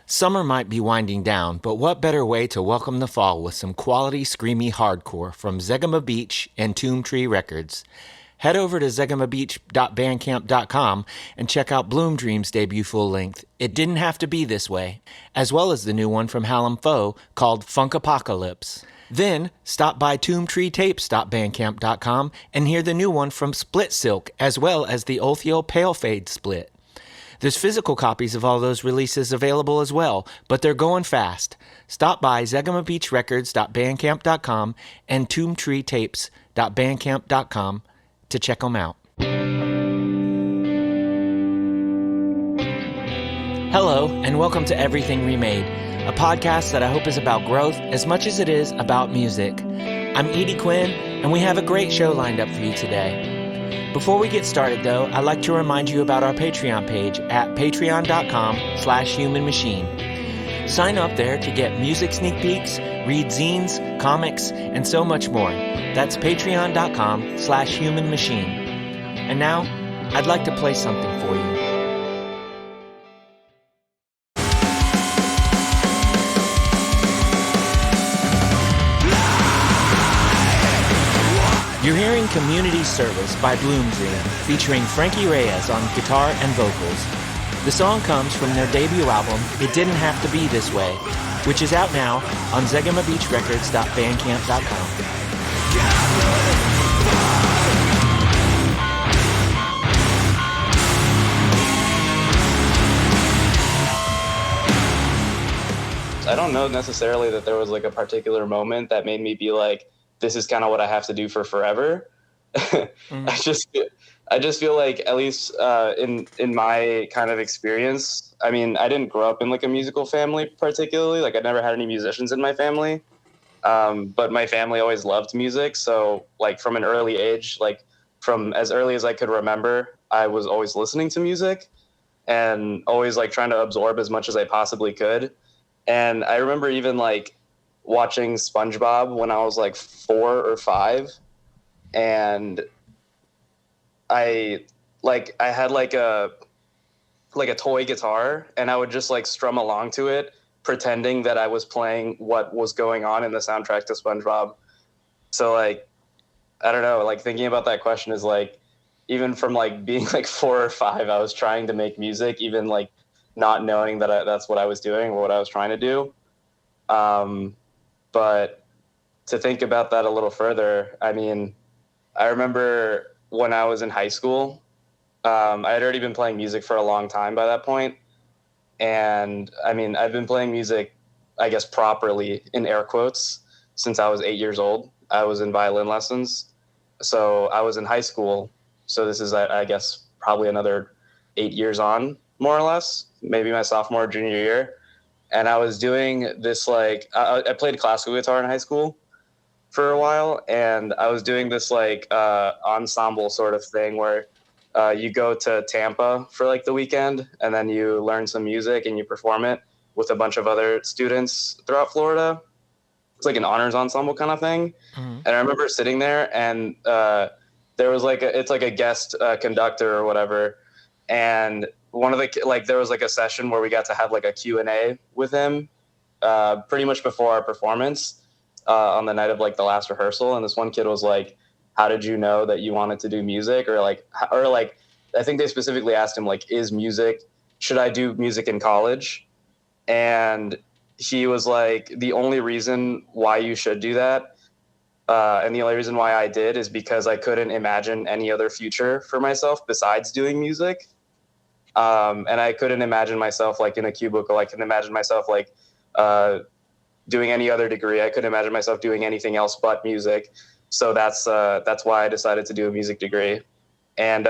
Summer might be winding down, but what better way to welcome the fall with some quality, screamy hardcore from Zegama Beach and Tomb Tree Records. Head over to zegamabeach.bandcamp.com and check out Bloom Dream's debut full-length, It Didn't Have to Be This Way, as well as the new one from Hallam Foe called Funk Apocalypse. Then, stop by tombtreetapes.bandcamp.com and hear the new one from Split Silk, as well as the Othio Pale Fade split. There's physical copies of all those releases available as well, but they're going fast. Stop by zegamabeachrecords.bandcamp.com and tombtreetapes.bandcamp.com to check them out. Hello, and welcome to Everything Remade, a podcast that I hope is about growth as much as it is about music. I'm Edie Quinn, and we have a great show lined up for you today. Before we get started, though, I'd like to remind you about our Patreon page at patreon.com/humanmachine. Sign up there to get music sneak peeks, read zines, comics, and so much more. That's patreon.com/humanmachine. And now, I'd like to play something for you. You're hearing Community Service by Bloom Dream, featuring Franky Reyes on guitar and vocals. The song comes from their debut album, It Didn't Have to Be This Way, which is out now on zegamabeachrecords.bandcamp.com. I don't know necessarily that there was like a particular moment that made me be like, this is kind of what I have to do for forever. I just feel like, at least in my kind of experience, I mean, I didn't grow up in like a musical family particularly. Like I never had any musicians in my family. But my family always loved music. So like from an early age, like from as early as I could remember, I was always listening to music and always like trying to absorb as much as I possibly could. And I remember even like watching SpongeBob when I was like 4 or 5, and I had like a toy guitar, and I would just like strum along to it, pretending that I was playing what was going on in the soundtrack to SpongeBob. So like, I don't know, like thinking about that question is like, even from like being like 4 or 5, I was trying to make music, even like not knowing that that's what I was doing or what I was trying to do. But to think about that a little further, I mean, I remember when I was in high school, I had already been playing music for a long time by that point. And I mean, I've been playing music, I guess, properly in air quotes since I was 8 years old. I was in violin lessons. So I was in high school. So this is, I guess, probably another 8 years on, more or less, maybe my sophomore, junior year. And I was doing this, like, I played classical guitar in high school for a while. And I was doing this, like, ensemble sort of thing where you go to Tampa for, like, the weekend. And then you learn some music and you perform it with a bunch of other students throughout Florida. It's like an honors ensemble kind of thing. Mm-hmm. And I remember sitting there and there was, like, it's like a guest conductor or whatever. And one of the, like, there was like a session where we got to have like a Q&A with him pretty much before our performance on the night of like the last rehearsal. And this one kid was like, how did you know that you wanted to do music? Or like, I think they specifically asked him, like, should I do music in college? And he was like, the only reason why you should do that and the only reason why I did is because I couldn't imagine any other future for myself besides doing music. And I couldn't imagine myself like in a cubicle. I couldn't imagine myself like doing any other degree. I couldn't imagine myself doing anything else but music. So that's why I decided to do a music degree. And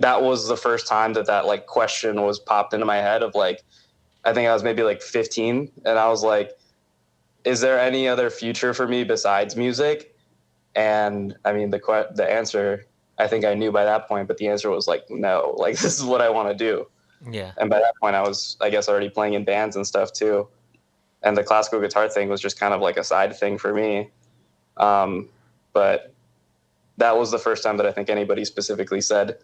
that was the first time that like question was popped into my head of like, I think I was maybe like 15. And I was like, is there any other future for me besides music? And I mean, the answer, I think I knew by that point, but the answer was like, no, like this is what I want to do. Yeah. And by that point I was, I guess, already playing in bands and stuff too. And the classical guitar thing was just kind of like a side thing for me. But that was the first time that I think anybody specifically said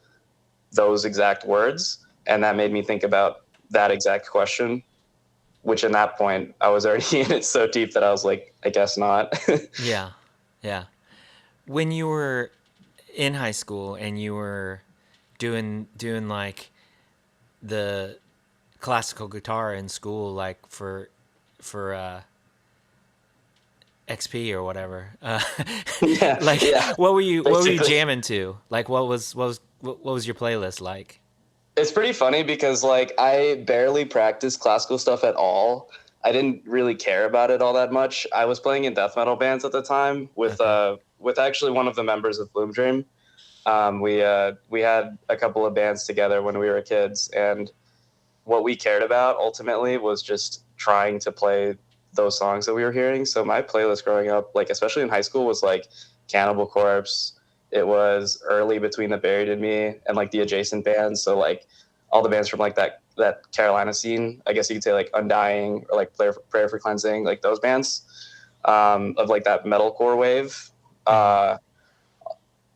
those exact words. And that made me think about that exact question, which in that point I was already in it so deep that I was like, I guess not. Yeah. Yeah. When you were in high school and you were doing like the classical guitar in school, like for XP or whatever. Yeah, Like, yeah, what were you basically. jamming to? Like, what was your playlist like? It's pretty funny because like I barely practiced classical stuff at all. I didn't really care about it all that much. I was playing in death metal bands at the time Okay. with actually one of the members of Bloom Dream. We had a couple of bands together when we were kids, and what we cared about ultimately was just trying to play those songs that we were hearing. So my playlist growing up, like especially in high school, was like Cannibal Corpse. It was early Between the Buried and Me and like the adjacent bands. So like all the bands from like that Carolina scene, I guess you could say like Undying or like Prayer for Cleansing, like those bands of like that metalcore wave. Mm-hmm.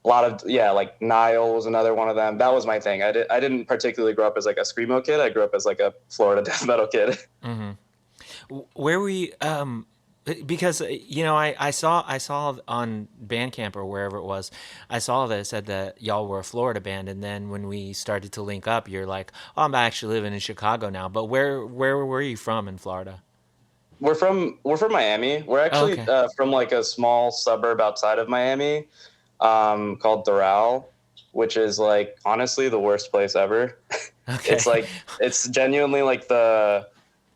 A lot of like Nile was another one of them. That was my thing. I didn't particularly grow up as like a screamo kid. I grew up as like a Florida death metal kid. Mm-hmm. Where were you? Because I saw on Bandcamp or wherever it was, I saw that it said that y'all were a Florida band, and then when we started to link up, you're like, oh, I'm actually living in Chicago now. But where were you from in Florida? We're from Miami. We're Oh, actually okay. from like a small suburb outside of Miami called Doral, which is like honestly the worst place ever. Okay. It's like it's genuinely like the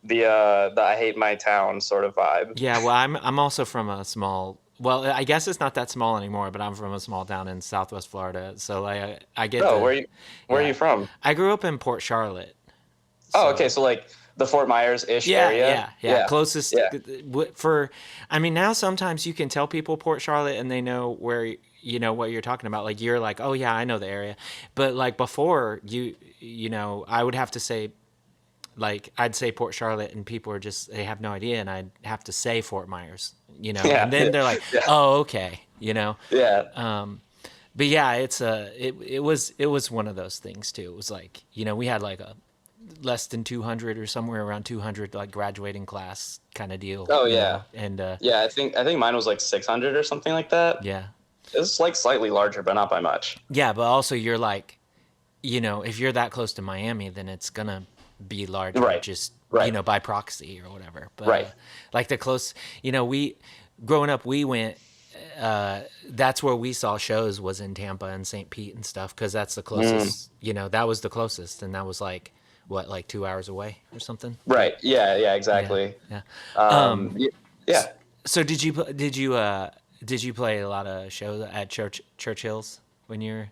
I hate my town sort of vibe. Yeah, well, I'm also from a small. Well, I guess it's not that small anymore, but I'm from a small town in Southwest Florida, so I get Oh, the. where are you Yeah, from? I grew up in Port Charlotte, Oh, okay, so so like the Fort Myers ish yeah, area. yeah, yeah. Yeah, Closest yeah. for. I mean, now sometimes you can tell people Port Charlotte and they know where you know what you're talking about. Like you're like, oh yeah, I know the area, but like before I would have to say like I'd say Port Charlotte and people are just they have no idea and I'd have to say Fort Myers, and Yeah, then they're like, yeah, "Oh, okay." yeah. But yeah, it was one of those things too. It was like, we had like a less than 200 or somewhere around 200 like graduating class kind of deal, Oh yeah, and yeah. I think mine was like 600 or something like that. yeah. It's like slightly larger, but not by much. Yeah, but also you're like, if you're that close to Miami, then it's gonna be larger Right, just right, by proxy or whatever. But right. like the close, we growing up, we went. That's where we saw shows was in Tampa and St. Pete and stuff because that's the Mm, closest. That was the closest, and that was like what, like 2 hours away or something. right. Yeah, yeah. Yeah, Exactly. yeah. Y- yeah. So did you play a lot of shows at Churchill's when you're?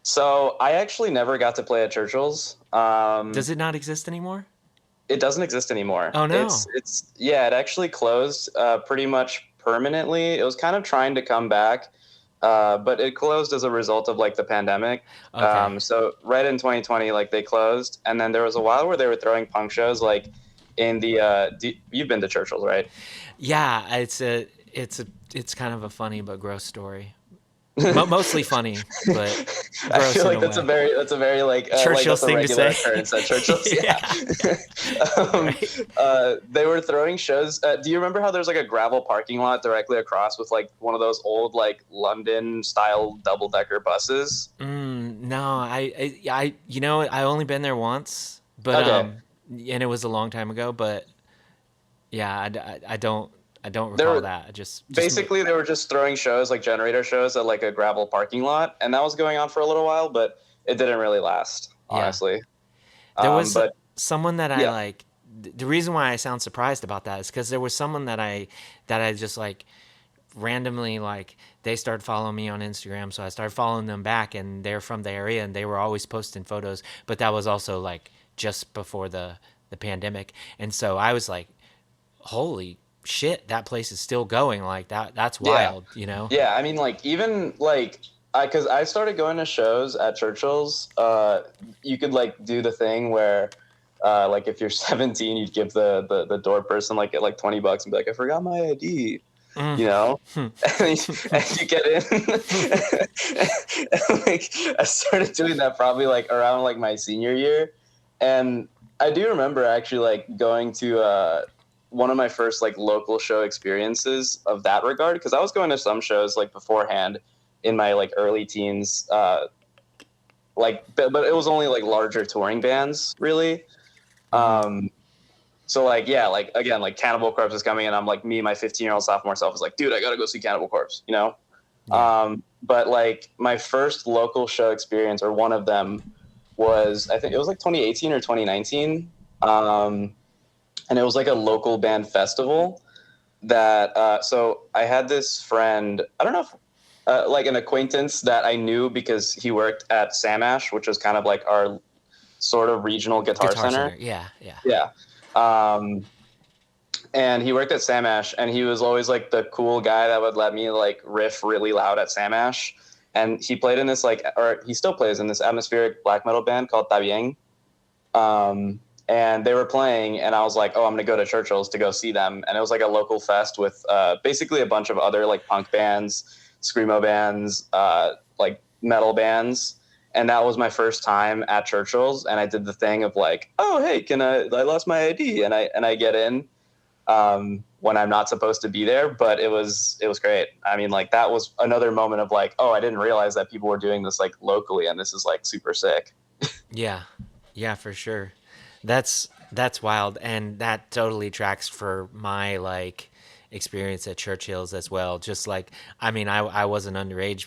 So I actually never got to play at Churchill's. Does it not exist anymore? It doesn't exist anymore. Oh It's no. it's yeah, it actually closed pretty much permanently. It was kind of trying to come back, but it closed as a result of like the pandemic. Okay. So right in 2020, like they closed, and then there was a while where they were throwing punk shows like in the. You've been to Churchill's, right? Yeah, it's kind of a funny but gross story. Mostly funny, but I gross feel in like a way. that's a very like Churchill's that's a thing to regular say. occurrence at Churchill's. Yeah. Yeah, yeah. Right. They were throwing shows. Do you remember how there's like a gravel parking lot directly across with like one of those old like London style double decker buses? No, I only been there once, but Okay. and it was a long time ago. But yeah, I don't recall There that. I just basically they were just throwing shows like generator shows at like a gravel parking lot, and that was going on for a little while, but it didn't really last, yeah. honestly. There was But someone that I yeah. like. The reason why I sound surprised about that is because there was someone that I just like randomly like they started following me on Instagram, so I started following them back, and they're from the area, and they were always posting photos. But that was also like just before the pandemic, and so I was like, holy shit, that place is still going like that. That's Yeah. wild. Yeah, I mean, like even like because I started going to shows at Churchill's. You could like do the thing where, like if you're 17, you'd give the door person like $20 and be like, I forgot my ID, Mm. you know, and you get in. And, like I started doing that probably like around like my senior year, and I do remember actually like going to one of my first like local show experiences of that regard, because I was going to some shows like beforehand in my like early teens, like but it was only like larger touring bands really. Mm-hmm. So like yeah, like again, like Cannibal Corpse is coming, and I'm like me, my 15-year-old sophomore self is like, dude, I gotta go see Cannibal Corpse, you know. Yeah. But like my first local show experience, or one of them, was I think it was like 2018 or 2019, and it was like a local band festival that. So I had this friend, I don't know if like an acquaintance that I knew because he worked at Samash, which was kind of like our sort of regional guitar Guitar center. Center. Yeah. Yeah. Yeah. Um, and he worked at Samash, and he was always like the cool guy that would let me like riff really loud at Samash. And he played in this like, or he still plays in this atmospheric black metal band called Tabieng. And they were playing, and I was like, oh, I'm gonna go to Churchill's to go see them. And it was like a local fest with basically a bunch of other like punk bands, screamo bands, like metal bands. And that was my first time at Churchill's, and I did the thing of like, oh hey, I lost my ID, and I get in when I'm not supposed to be there, but it was great. I mean, like that was another moment of like, oh, I didn't realize that people were doing this like locally, and this is like super sick. Yeah. Yeah, for sure. That's wild, and that totally tracks for my like experience at Churchill's as well. Just like, I mean, I wasn't underage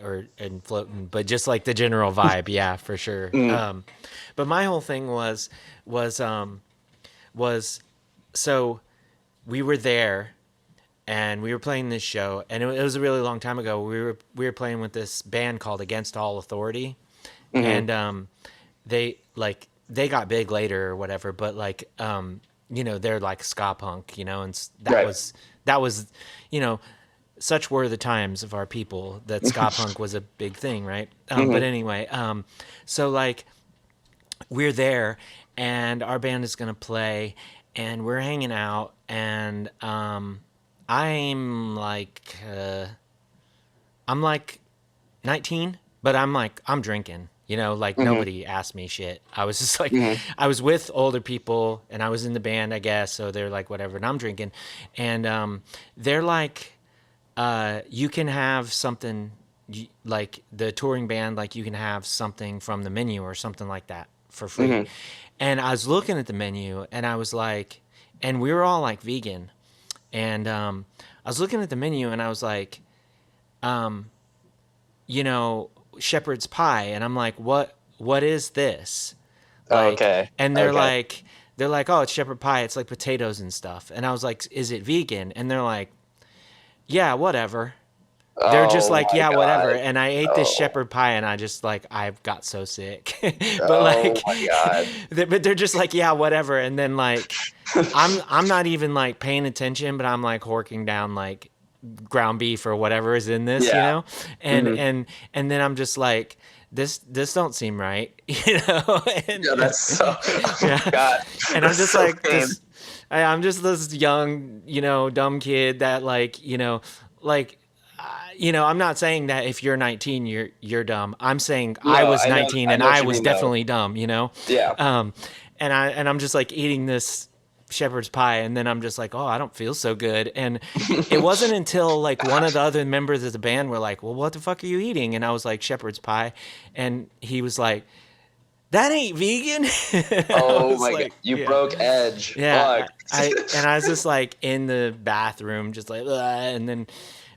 or and floating, but just like the general vibe, yeah, for sure. Mm. But my whole thing was was so we were there and we were playing this show, and it was a really long time ago. We were playing with this band called Against All Authority, Mm-hmm. and they got big later or whatever, but like they're like ska punk, and Right. that was you know such were the times of our people that ska punk was a big thing, right? But Mm-hmm. anyway, so like we're there and our band is gonna play and we're hanging out, and I'm like uh, I'm like 19, but I'm drinking. Like Mm-hmm. nobody asked me shit. I was just like, Mm-hmm. I was with older people and I was in the band, I guess. So they're like, whatever. And I'm drinking. And they're like, you can have something like the touring band, like you can have something from the menu or something like that for free. Mm-hmm. And I was looking at the menu and I was like, and we were all like vegan. And I was looking at the menu and I was like, you know, shepherd's pie, and I'm like, what is this? Like, Okay. and Okay. they're like, oh, it's shepherd pie. It's like potatoes and stuff. And I was like, is it vegan? And they're like, yeah, whatever. They're just Oh like, my yeah, whatever. god. And I ate this Oh. shepherd pie, and I just like, I got so sick. But Oh like, my god. but they're just like, yeah, whatever. And then like, I'm not even like paying attention, but I'm like horking down like ground beef or whatever is in this, Yeah. and Mm-hmm. and then I'm just like, this don't seem right, and, Yeah, that's so. Oh yeah, god. and I'm That's just so like pain. this. I'm just this young, dumb kid that like, like, I'm not saying that if you're 19, you're dumb. I'm saying I No, was 19 I and know what I you was mean though. definitely dumb. Yeah. Um, and I'm just like eating this shepherd's pie, and then I'm just like, oh, I don't feel so good. And it wasn't until like one of the other members of the band were like, well, what the fuck are you eating? And I was like, shepherd's pie, and he was like, that ain't vegan. I Oh was my god. like, You yeah. broke edge. Yeah, Fuck. I was just like in the bathroom, just like, ugh, and then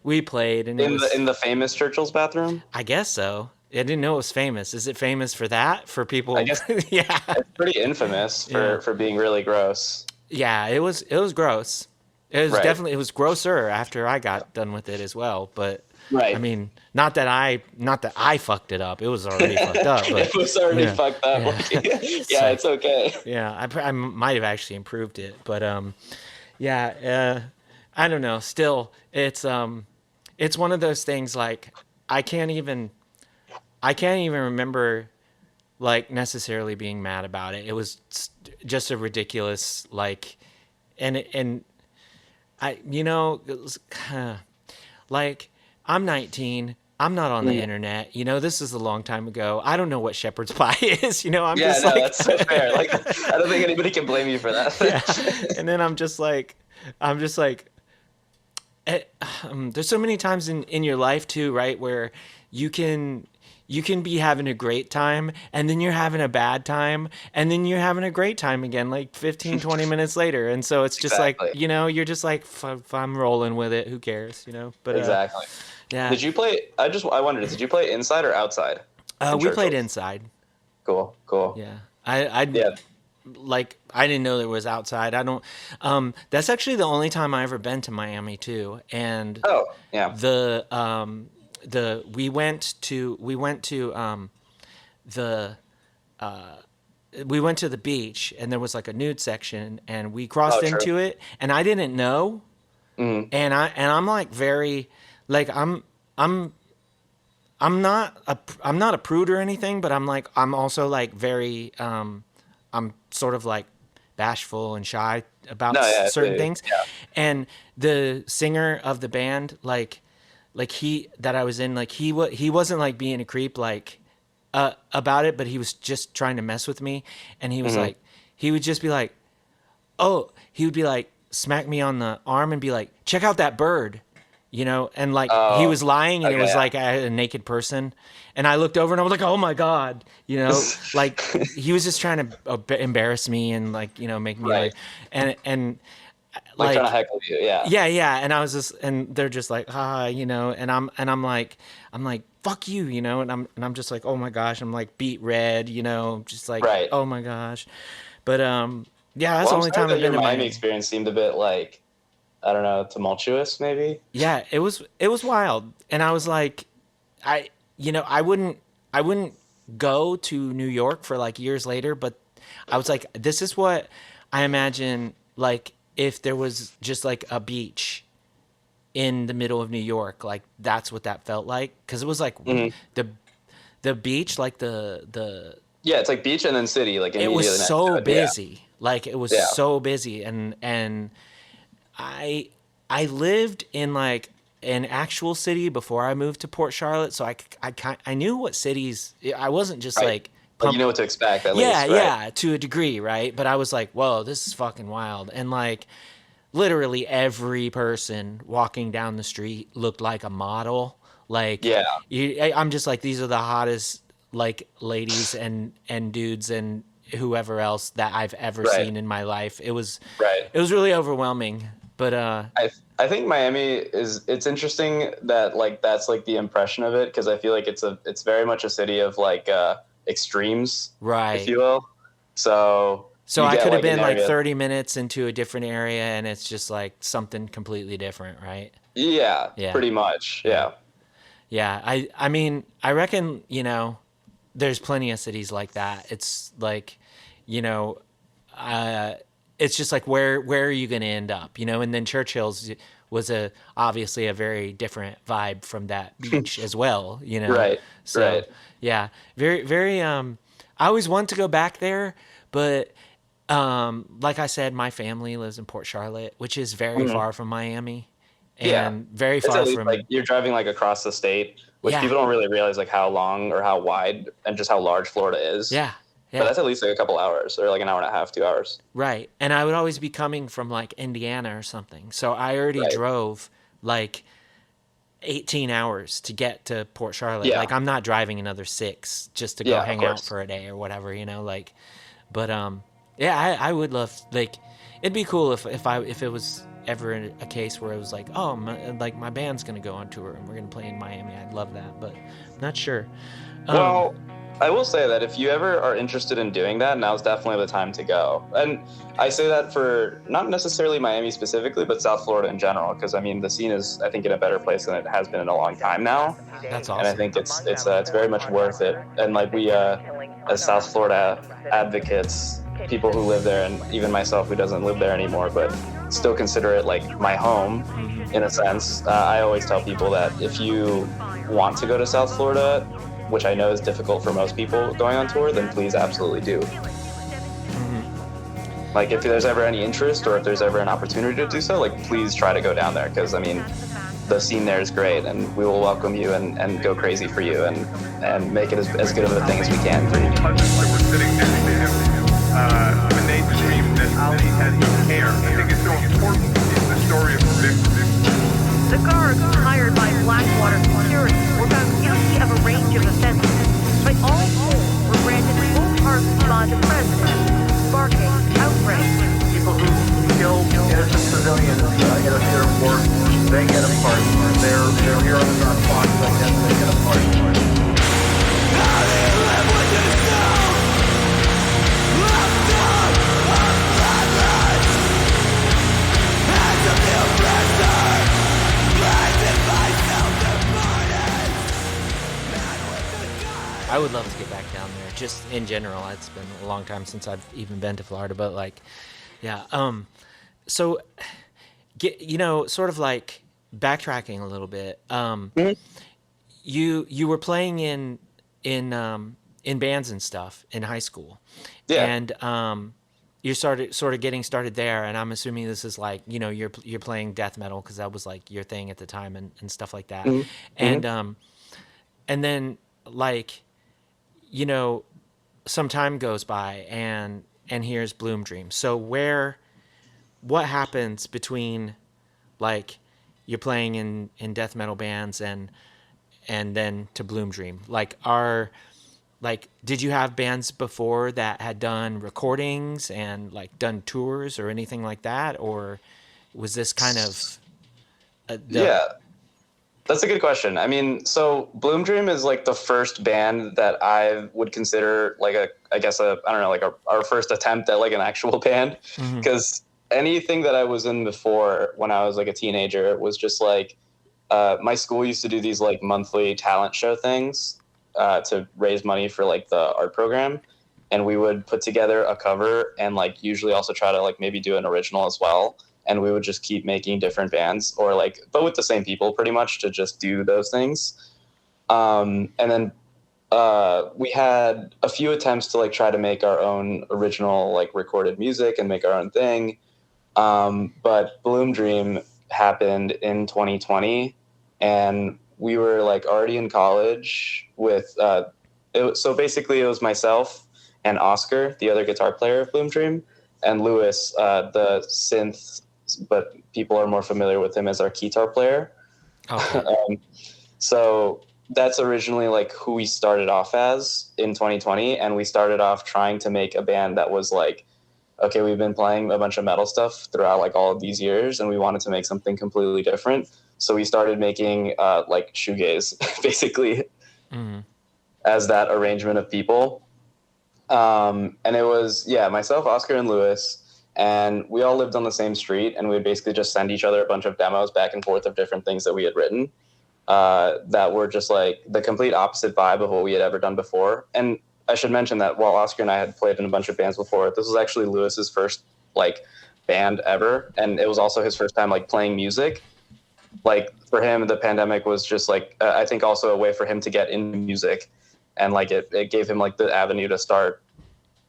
we played, and it was, In the famous Churchill's bathroom? I guess so. I didn't know it was famous. Is it famous for that? For I people? guess Yeah, it's pretty infamous yeah, for being really gross. yeah. It was gross. Right. It was grosser after I got done with it as well. But I Right. mean, not that I fucked it up. It was already fucked up. But It was already yeah, fucked up. yeah. It's Yeah, like, it's okay. yeah, I might have actually improved it, but yeah, I don't know. Still, it's one of those things like I can't even I can't even remember like necessarily being mad about it. It was just a ridiculous like, and I it was, like I'm 19. I'm not on the internet. This is a long time ago. I don't know what shepherd's pie is. I'm Yeah, just no, like, that's so fair. Like, I don't think anybody can blame you for that. yeah. And then I'm just like, there's so many times in your life too, right? Where you can be having a great time and then you're having a bad time and then you're having a great time again, like 15, 20 minutes later. And so it's just like, Exactly. you're just like, if I'm rolling with it, who cares, But, Exactly. yeah, Did you play? I wondered, did you play inside or outside in we played Churchill? inside. Cool, cool. Yeah. I Yeah. like, I didn't know there was outside. I don't, that's actually the only time I ever been to Miami too. And Oh, yeah. the we went to the beach and there was like a nude section and we crossed Oh, true. into it and I didn't know. Mhm. And I'm like very, like, I'm not a prude or anything, but I'm also like very, I'm sort of like bashful and shy about No, yeah, certain things. yeah. And the singer of the band, like he that I was in, like he wasn't like being a creep, like, about it, but he was just trying to mess with me. And he was like, he would just be like, oh, he would be like, smack me on the arm and be like, check out that bird, and like he Oh, was lying and it okay, was yeah. like a naked person. And I looked over and I was like, oh my God, like he was just trying to embarrass me and like, make me Right. and Like trying to like, heckle you, yeah. yeah, yeah. And I was just, and they're just like, and I'm like, fuck you, and I'm just like, oh my gosh, I'm like beat red, just like, Right. oh my gosh. But, yeah, that's Well, the I'm only sorry time that I've your been to Miami Miami. experience seemed a bit like, I don't know, tumultuous maybe. Yeah, it was wild. And I was like, I wouldn't go to New York for like years later, but I was like, this is what I imagine, like, if there was just like a beach in the middle of New York, like that's what that felt like. Cause it was like Mhm. the beach, like the Yeah, it's like beach and then city, like it was immediately next to so it. Yeah, busy. Like it was yeah. so busy. And I I lived in like an actual city before I moved to Port Charlotte, so I knew what cities. I wasn't just Right. like Like you pump. know what to expect at Yeah, least, right? yeah, to a degree, right? But I was like, whoa, this is fucking wild. And like literally every person walking down the street looked like a model. Like Yeah, I'm just like, these are the hottest like ladies and dudes and whoever else that I've ever right, seen in my life. It was right. really overwhelming. But I think Miami it's interesting that like that's like the impression of it because I feel like it's very much a city of like extremes, if right. you will. So So you I get could have like an been like area. 30 minutes into a different area and it's just like something completely different, right? Yeah, Yeah. pretty much. Yeah. Yeah. Yeah. I mean, I reckon, there's plenty of cities like that. It's like, you know, uh, it's just like where are you going to end up, And then Churchill's was obviously a very different vibe from that beach as well. Right. So Right. yeah, very very. I always want to go back there, but like I said, my family lives in Port Charlotte, which is very Mhm. far from Miami, Yeah. and very It's at far least like from you're driving like across the state, which yeah people don't really realize like how long or how wide and just how large Florida is. yeah But yeah. that's at least like a couple hours or like an hour and a half, 2 hours. Right. And I would always be coming from like Indiana or something. So I already Right. drove like 18 hours to get to Port Charlotte. Yeah. Like I'm not driving another 6 just to go Yeah, of hang out course. for a day or whatever, like, but yeah, I would love, like, it'd be cool if it was ever a case where it was like, oh, my band's going to go on tour and we're going to play in Miami. I'd love that, but I'm not sure. Well, I will say that if you ever are interested in doing that, now's definitely the time to go. And I say that for not necessarily Miami specifically, but South Florida in general, because I mean the scene is, I think, in a better place than it has been in a long time now. That's And I awesome. think it's very much worth it. And like we, as South Florida advocates, people who live there, and even myself who doesn't live there anymore, but still consider it like my home, in a sense. I always tell people that if you want to go to South Florida, which I know is difficult for most people going on tour, then please absolutely do. Like if there's ever any interest or if there's ever an opportunity to do so, like please try to go down there because I mean, the scene there is great, and we will welcome you and go crazy for you and make it as good of a thing as we can for you. Cousins that were sitting next to him when they dreamed that Ali had no hair. I think it's so important in the story of Vic. The guards hired by Blackwater security were found guilty of a range of offenses, but all four were granted full pardon bond to president, sparking outrage. People who kill innocent civilians in a theater of war, they get a pardon. They're heroes on Fox, I guess they get a pardon. How do you live when you know? Left out of bloodlines, hands of the oppressor, blinded by self-importance. I would love to get back down there. Just in general, it's been a long time since I've even been to Florida, but like, yeah. So, sort of like backtracking a little bit. You were playing in bands and stuff in high school, Yeah. and you started sort of getting started there. And I'm assuming this is like you're playing death metal because that was like your thing at the time and stuff like that. And then like some time goes by and here's Bloom Dream. So what happens between like you're playing in death metal bands and then to Bloom Dream? Did you have bands before that had done recordings and like done tours or anything like that, or was this kind of Yeah, that's a good question. I mean, so Bloom Dream is like the first band that I would consider like our first attempt at like an actual band, because anything that I was in before when I was like a teenager was just like my school used to do these like monthly talent show things to raise money for like the art program, and we would put together a cover and like usually also try to like maybe do an original as well, and we would just keep making different bands but with the same people pretty much to just do those things. And then we had a few attempts to like try to make our own original like recorded music and make our own thing. But Bloom Dream happened in 2020, and we were like already in college with, so basically it was myself and Oscar, the other guitar player of Bloom Dream, and Lewis, the synth, but people are more familiar with him as our guitar player. okay. So that's originally like who we started off as in 2020. And we started off trying to make a band that was like, okay, we've been playing a bunch of metal stuff throughout like all of these years, and we wanted to make something completely different. So we started making like shoegaze basically as that arrangement of people. And it was, myself, Oscar, and Lewis, and we all lived on the same street, and we would basically just send each other a bunch of demos back and forth of different things that we had written that were just like the complete opposite vibe of what we had ever done before. And I should mention that while Oscar and I had played in a bunch of bands before, this was actually Lewis's first like band ever, and it was also his first time like playing music. Like for him, the pandemic was just like I think also a way for him to get into music, and like it gave him like the avenue to start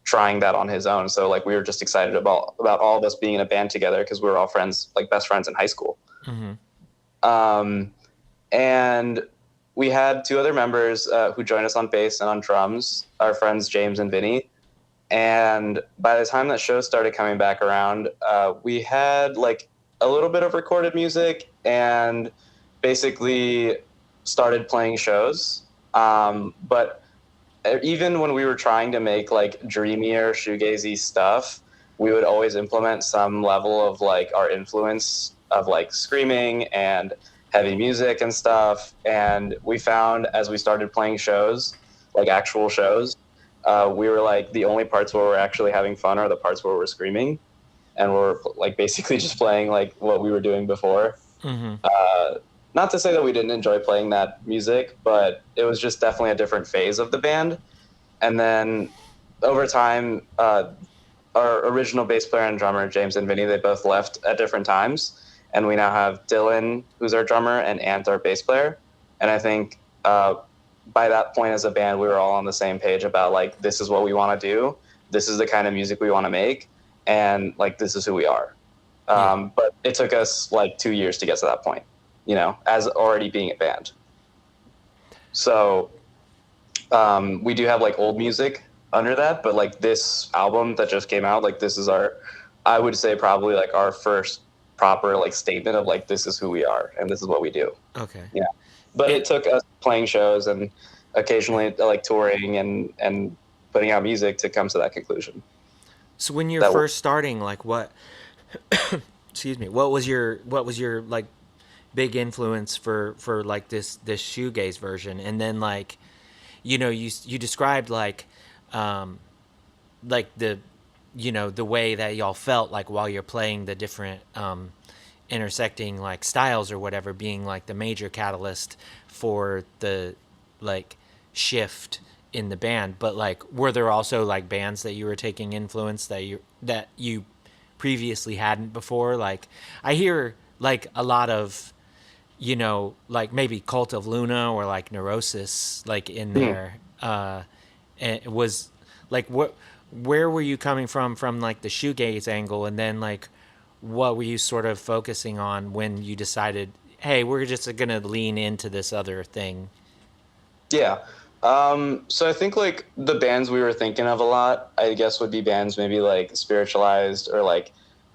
trying that on his own. So like we were just excited about all of us being in a band together because we were all friends, like best friends in high school. And we had two other members who joined us on bass and on drums, our friends James and Vinny. And by the time that show started coming back around, we had like a little bit of recorded music and basically started playing shows. But even when we were trying to make like dreamier shoegazy stuff, we would always implement some level of like our influence of like screaming and heavy music and stuff. And we found as we started playing shows, like actual shows, we were like the only parts where we're actually having fun are the parts where we're screaming, and we're like basically just playing like what we were doing before. Not to say that we didn't enjoy playing that music, but it was just definitely a different phase of the band. And then over time, our original bass player and drummer, James and Vinny, they both left at different times. And we now have Dylan, who's our drummer, and Ant, our bass player. And I think by that point as a band, we were all on the same page about like, this is what we want to do. This is the kind of music we want to make. And like, this is who we are. But it took us like 2 years to get to that point. as already being a band. So we do have like old music under that, but like this album that just came out, like this is I would say probably like our first proper like statement of like, this is who we are and this is what we do. Okay. Yeah. But it took us playing shows and occasionally like touring and putting out music to come to that conclusion. So when you're first starting, like what, excuse me, what was your like big influence for like this shoegaze version? And then like, you described like the, the way that y'all felt like while you're playing the different intersecting like styles or whatever being like the major catalyst for the like shift in the band. But like, were there also like bands that you were taking influence that you previously hadn't before? Like I hear like a lot of, like maybe Cult of Luna or like Neurosis like in there. And it was like, where were you coming from like the shoegaze angle? And then like, what were you sort of focusing on when you decided, hey, we're just going to lean into this other thing? Yeah. So I think like the bands we were thinking of a lot, I guess, would be bands maybe like Spiritualized or like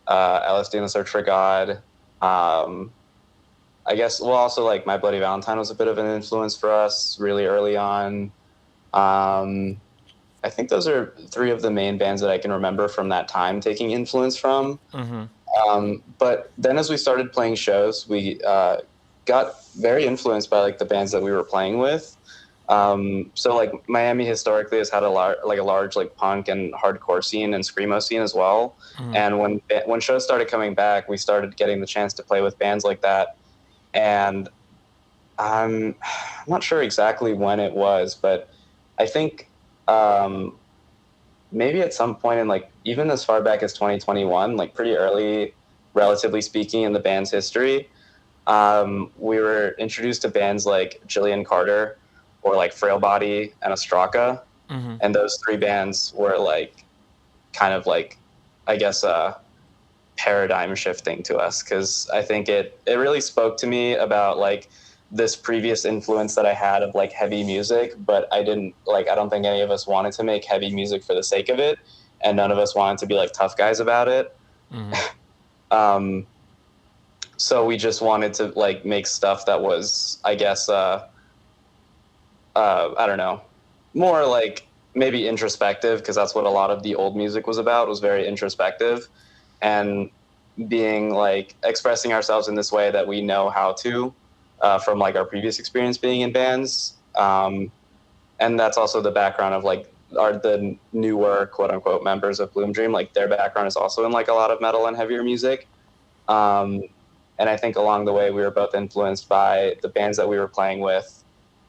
LSD and the Search for God. I guess, well, also like My Bloody Valentine was a bit of an influence for us really early on. I think those are three of the main bands that I can remember from that time taking influence from. Mm-hmm. But then as we started playing shows, we got very influenced by like the bands that we were playing with. So like Miami historically has had a large like punk and hardcore scene and screamo scene as well. Mm-hmm. And when shows started coming back, we started getting the chance to play with bands like that. And I'm not sure exactly when it was, but I think maybe at some point in like even as far back as 2021, like pretty early, relatively speaking, in the band's history, we were introduced to bands like Jillian Carter or like Frail Body and Ostraka. Mm-hmm. And those three bands were like kind of like, I guess, paradigm shifting to us, because I think it really spoke to me about like this previous influence that I had of like heavy music, but I don't think any of us wanted to make heavy music for the sake of it, and none of us wanted to be like tough guys about it. Mm-hmm. So we just wanted to like make stuff that was, I guess, I don't know, more like maybe introspective, because that's what a lot of the old music was about, was very introspective, and being like expressing ourselves in this way that we know how to, from like our previous experience being in bands. And that's also the background of like the newer quote unquote members of Bloom Dream. Like their background is also in like a lot of metal and heavier music. And I think along the way we were both influenced by the bands that we were playing with,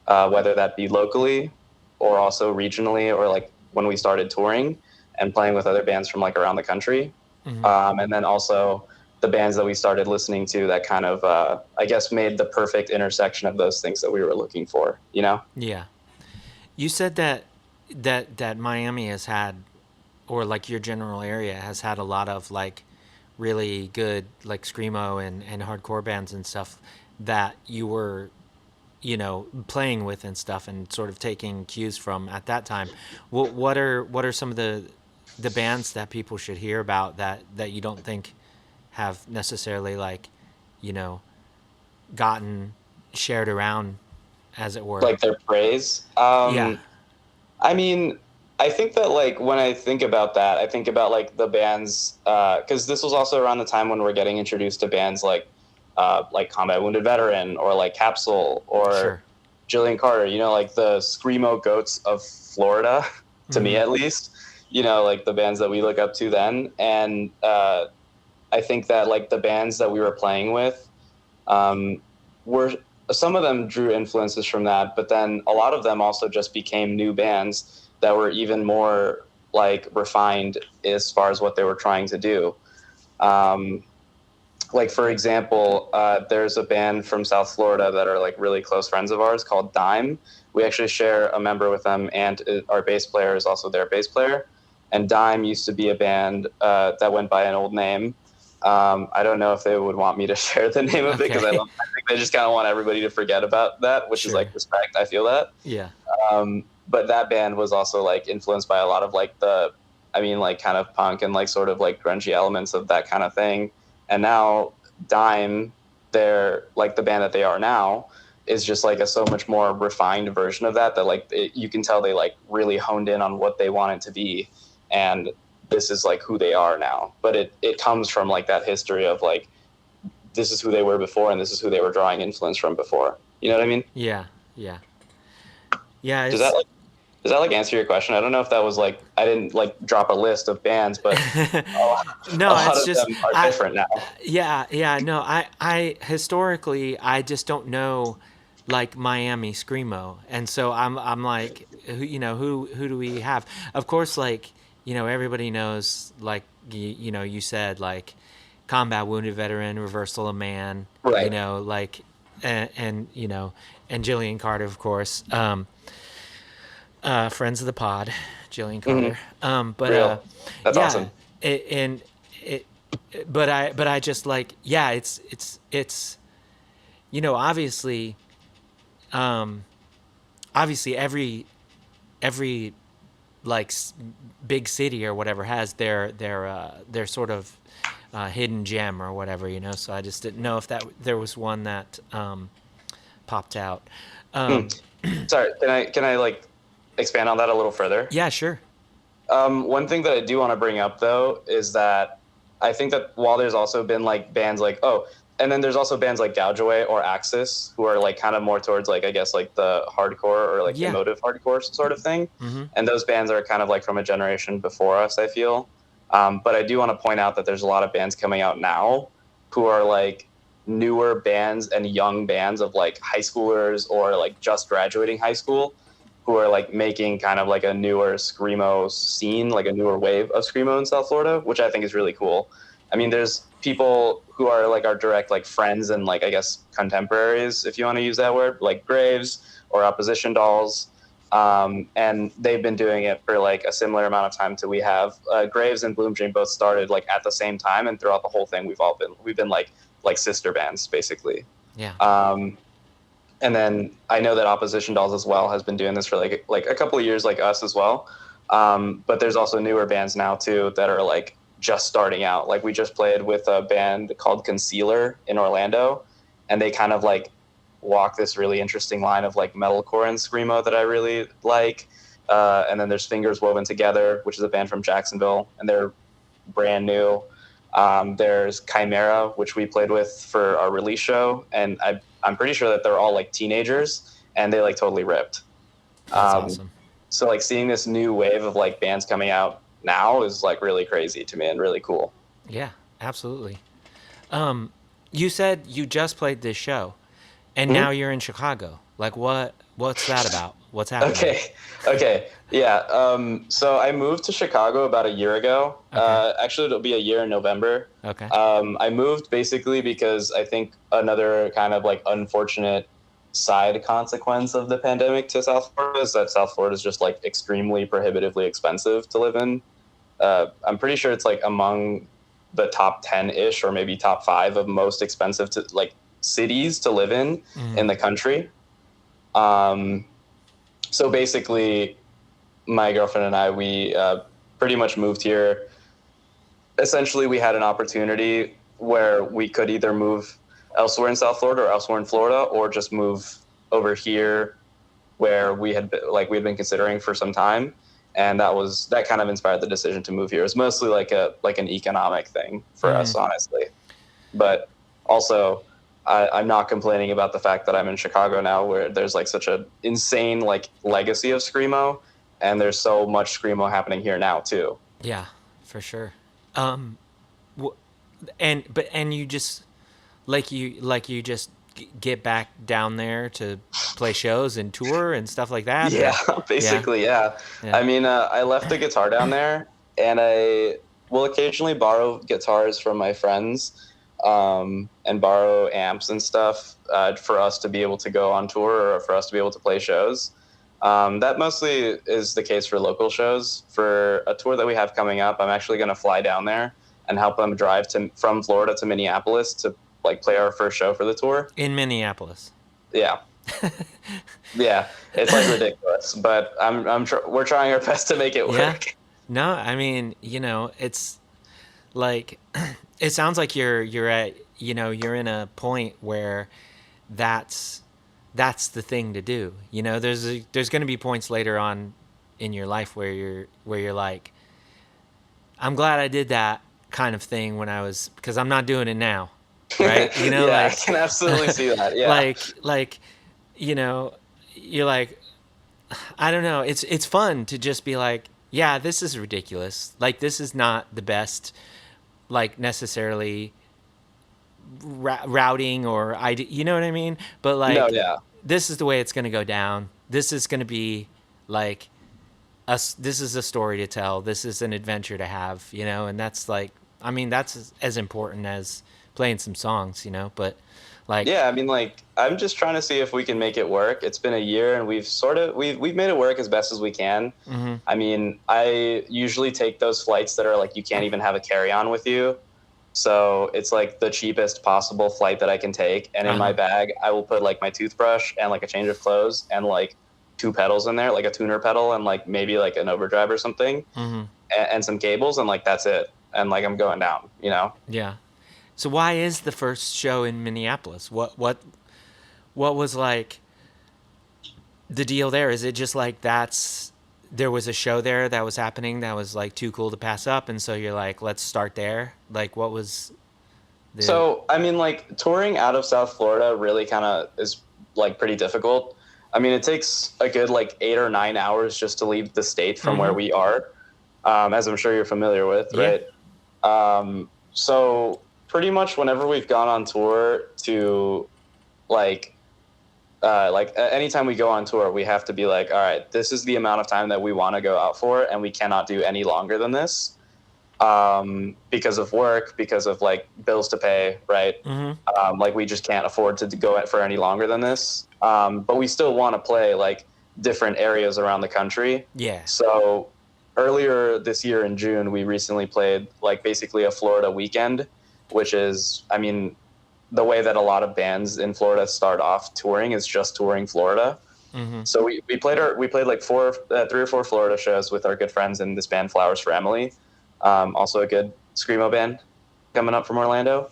whether that be locally or also regionally, or like when we started touring and playing with other bands from like around the country. Mm-hmm. And then also the bands that we started listening to that kind of, I guess, made the perfect intersection of those things that we were looking for, Yeah. You said that Miami has had, or like your general area has had a lot of like really good like screamo and hardcore bands and stuff that you were, playing with and stuff and sort of taking cues from at that time. What are some of the bands that people should hear about that you don't think have necessarily like, gotten shared around, as it were? Like their praise? Yeah. I mean, I think that like when I think about that, I think about like the bands, because this was also around the time when we're getting introduced to bands like Combat Wounded Veteran or like Capsule or sure. Jillian Carter, like the screamo goats of Florida, to me at least, like the bands that we look up to then. And I think that like the bands that we were playing with were, some of them drew influences from that, but then a lot of them also just became new bands that were even more like refined as far as what they were trying to do. Like, for example, there's a band from South Florida that are like really close friends of ours called Dime. We actually share a member with them, and our bass player is also their bass player. And Dime used to be a band that went by an old name. I don't know if they would want me to share the name of it, because I think they just kind of want everybody to forget about that, which is like respect. I feel that. Yeah. But that band was also like influenced by a lot of like like kind of punk and like sort of like grungy elements of that kind of thing. And now Dime, they're like the band that they are now is just like a so much more refined version of that like you can tell they like really honed in on what they want it to be. And this is like who they are now. But it comes from like that history of like, this is who they were before and this is who they were drawing influence from before. You know what I mean? Yeah. Yeah. Yeah. Does that like answer your question? I don't know if that was like, I didn't like drop a list of bands, but no, a lot it's of just them are different now. Yeah. No, I historically I just don't know like Miami screamo, and so I'm like, who do we have? Of course, like everybody knows like you said like combat wounded veteran, reversal of man, right? Like and and Jillian Carter, of course. Friends of the pod, Jillian Carter. But Real. That's awesome. But I just like, yeah, it's obviously every like big city or whatever has their sort of hidden gem or whatever, so I just didn't know if there was one that popped out. Sorry, can I like expand on that a little further? Yeah, sure. One thing that I do want to bring up though is that I think that while there's also been like bands like and then there's also bands like Gouge Away or Axis who are like kind of more towards like I guess like the hardcore or like emotive hardcore sort of thing. And those bands are kind of like from a generation before us, I feel. But I do want to point out that there's a lot of bands coming out now who are like newer bands and young bands of like high schoolers or like just graduating high school who are like making kind of like a newer screamo scene, like a newer wave of screamo in South Florida, which I think is really cool. I mean, there's people who are like our direct like friends and like I guess contemporaries, if you want to use that word, like Graves or Opposition Dolls, and they've been doing it for like a similar amount of time to we have. Graves and Bloom Dream both started like at the same time, and throughout the whole thing, we've been like sister bands basically. Yeah. And then I know that Opposition Dolls as well has been doing this for like a couple of years, like us as well. But there's also newer bands now too that are like just starting out. Like we just played with a band called Concealer in Orlando, and they kind of like walk this really interesting line of like metalcore and screamo that I really like. And then there's Fingers Woven Together, which is a band from Jacksonville, and they're brand new. There's Chimera, which we played with for our release show, and I'm pretty sure that they're all like teenagers, and they like totally ripped. That's awesome. So like seeing this new wave of like bands coming out now is like really crazy to me and really cool. Yeah, absolutely. You said you just played this show, and now you're in Chicago. Like what's that about? What's happening? Okay. Yeah. So I moved to Chicago about a year ago. Okay. Actually, it'll be a year in November. Okay. I moved basically because I think another kind of like unfortunate side consequence of the pandemic to South Florida is that South Florida is just like extremely prohibitively expensive to live in. I'm pretty sure it's like among the top 10-ish or maybe top 5 of most expensive to like cities to live in the country. So basically my girlfriend and I, we pretty much moved here. Essentially, we had an opportunity where we could either move elsewhere in South Florida or elsewhere in Florida, or just move over here where we had been considering for some time. And that kind of inspired the decision to move here. It was mostly like an economic thing for us, honestly. But also, I'm not complaining about the fact that I'm in Chicago now, where there's like such an insane like legacy of screamo, and there's so much screamo happening here now too. Yeah, for sure. And you just you just get back down there to play shows and tour and stuff like that. Yeah, basically, yeah. I mean, I left the guitar down there, and I will occasionally borrow guitars from my friends. And borrow amps and stuff for us to be able to go on tour or for us to be able to play shows. That mostly is the case for local shows. For a tour that we have coming up, I'm actually going to fly down there and help them drive from Florida to Minneapolis to like play our first show for the tour. In Minneapolis. Yeah. Yeah, it's like ridiculous, but we're trying our best to make it work. Yeah. No, I mean, it's like it sounds like you're at, you're in a point where that's the thing to do. There's going to be points later on in your life where you're like, I'm glad I did that kind of thing because I'm not doing it now. Right? Yeah, I can absolutely see that. Yeah. You're like, I don't know. It's fun to just be like, yeah, this is ridiculous. Like, this is not the best, like, necessarily routing or idea. You know what I mean? But like, No, yeah. This is the way it's going to go down. This is going to be like this is a story to tell. This is an adventure to have, and that's like, I mean, that's as important as playing some songs, but like, yeah, I mean, like, I'm just trying to see if we can make it work. It's been a year, and we've made it work as best as we can. Mm-hmm. I mean, I usually take those flights that are like you can't even have a carry-on with you, so it's like the cheapest possible flight that I can take. And in my bag, I will put like my toothbrush and like a change of clothes and like 2 pedals in there, like a tuner pedal and like maybe like an overdrive or something, and some cables, and like that's it. And like I'm going down, Yeah. So why is the first show in Minneapolis? What was like the deal there? Is it just like there was a show there that was happening that was like too cool to pass up, and so you're like, let's start there? Like, what was So, I mean, like, touring out of South Florida really kind of is like pretty difficult. I mean, it takes a good like 8 or 9 hours just to leave the state from where we are, as I'm sure you're familiar with, right? So pretty much whenever we've gone on tour to like anytime we go on tour, we have to be like, all right, this is the amount of time that we want to go out for, and we cannot do any longer than this, because of work, because of like bills to pay, right? Like we just can't afford to go for any longer than this. But we still want to play like different areas around the country. Yeah. So earlier this year in June, we recently played like basically a Florida weekend, which is, I mean, the way that a lot of bands in Florida start off touring is just touring Florida. So we played like 3 or 4 Florida shows with our good friends in this band Flowers for Emily, also a good screamo band coming up from Orlando.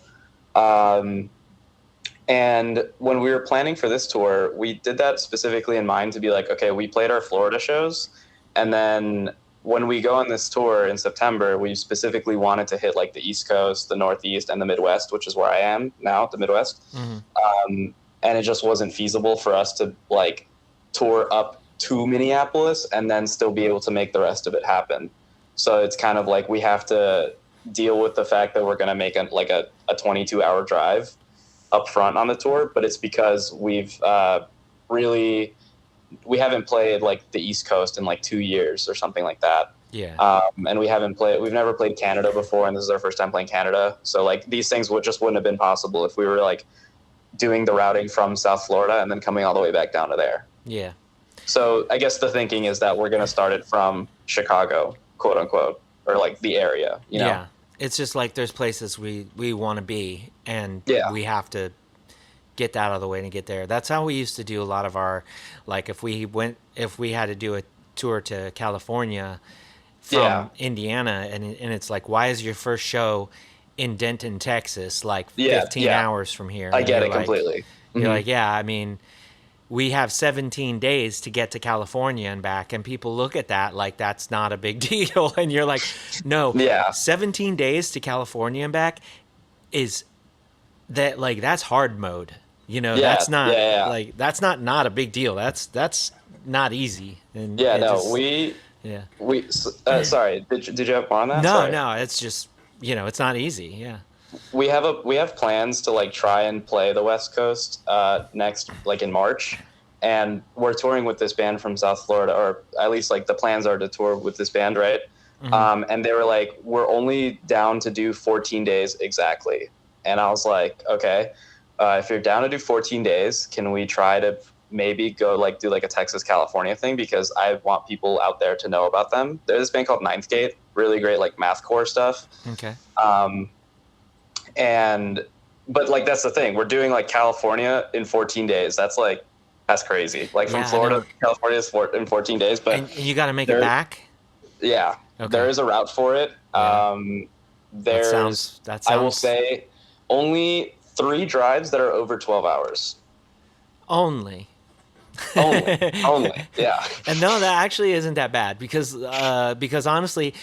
And when we were planning for this tour, we did that specifically in mind to be like, okay, we played our Florida shows, and then when we go on this tour in September, we specifically wanted to hit like the East Coast, the Northeast, and the Midwest, which is where I am now, the Midwest. And it just wasn't feasible for us to like tour up to Minneapolis and then still be able to make the rest of it happen. So it's kind of like we have to deal with the fact that we're going to make a 22-hour drive up front on the tour, but it's because we haven't played like the East Coast in like 2 years or something like that. Yeah. And we've never played Canada before, and this is our first time playing Canada. So like these things wouldn't have been possible if we were like doing the routing from South Florida and then coming all the way back down to there. Yeah. So I guess the thinking is that we're going to start it from Chicago, quote unquote, or like the area, Yeah. It's just like there's places we want to be, and we have to get that out of the way to get there. That's how we used to do a lot of our, like if we had to do a tour to California from Indiana, and it's like, why is your first show in Denton, Texas, like 15 hours from here? I get it like, completely. You're like, yeah, I mean, we have 17 days to get to California and back, and people look at that like that's not a big deal, and you're like, no, 17 days to California and back is that, like, that's hard mode. That's not like that's not a big deal. That's not easy. And sorry, did you have more on that? No, it's just it's not easy. Yeah. We have plans to like try and play the West Coast next, like in March, and we're touring with this band from South Florida, or at least like the plans are to tour with this band, right? And they were like, we're only down to do 14 days exactly, and I was like, okay, if you're down to do 14 days, can we try to maybe go like do like a Texas California thing, because I want people out there to know about them. There's this band called Ninth Gate, really great like mathcore stuff. Okay. And but like that's the thing. We're doing like California in 14 days. That's crazy. Like from Yeah, I Florida know. to California is in 14 days. But And you got to make it there- back. yeah, Okay. there is a route for it. Yeah. There's That sounds. I will say only 3 drives that are over 12 hours. Only. Only, yeah. And no, that actually isn't that bad because honestly,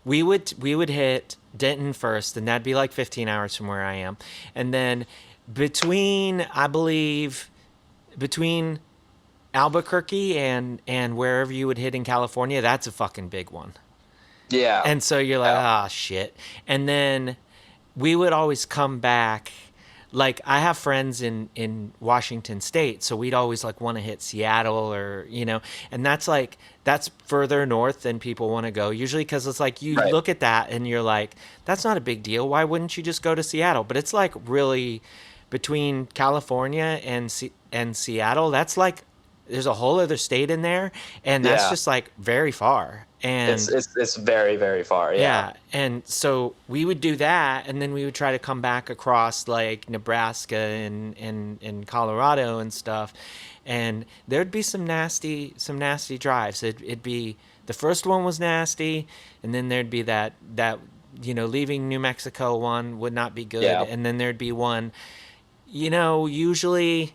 we would hit Denton first, and that'd be like 15 hours from where I am, and then between Albuquerque and wherever you would hit in California, that's a fucking big one. Yeah. And so you're like, shit. And then we would always come back. Like, I have friends in Washington State, so we'd always like want to hit Seattle or, and that's further north than people want to go usually, because it's like you Right. look at that and you're like, that's not a big deal. Why wouldn't you just go to Seattle? But it's like really between California and Seattle, that's like there's a whole other state in there, and that's Yeah. just like very far. And it's very, very far. Yeah. and so we would do that, and then we would try to come back across like Nebraska and Colorado and stuff, and there'd be some nasty drives. It'd be the first one was nasty, and then there'd be that leaving New Mexico one would not be good, Yeah. and then there'd be one, usually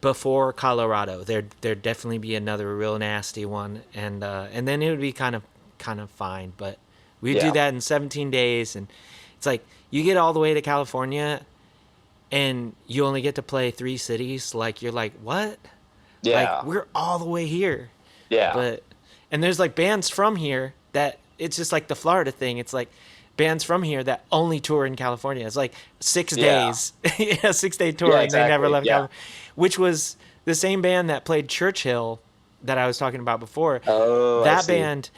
before Colorado, there'd definitely be another real nasty one, and then it would be kind of fine. But we'd do Yeah. that in 17 days, and it's like you get all the way to California, and you only get to play 3 cities. Like you're like, what? Yeah. Like we're all the way here. Yeah. And there's like bands from here that it's just like the Florida thing. It's like bands from here that only tour in California. It's like 6 Yeah. days, 6-day tour, Yeah, and they never exactly. left Yeah. California. Which was the same band that played Churchill that I was talking about before. Oh, I that see. band,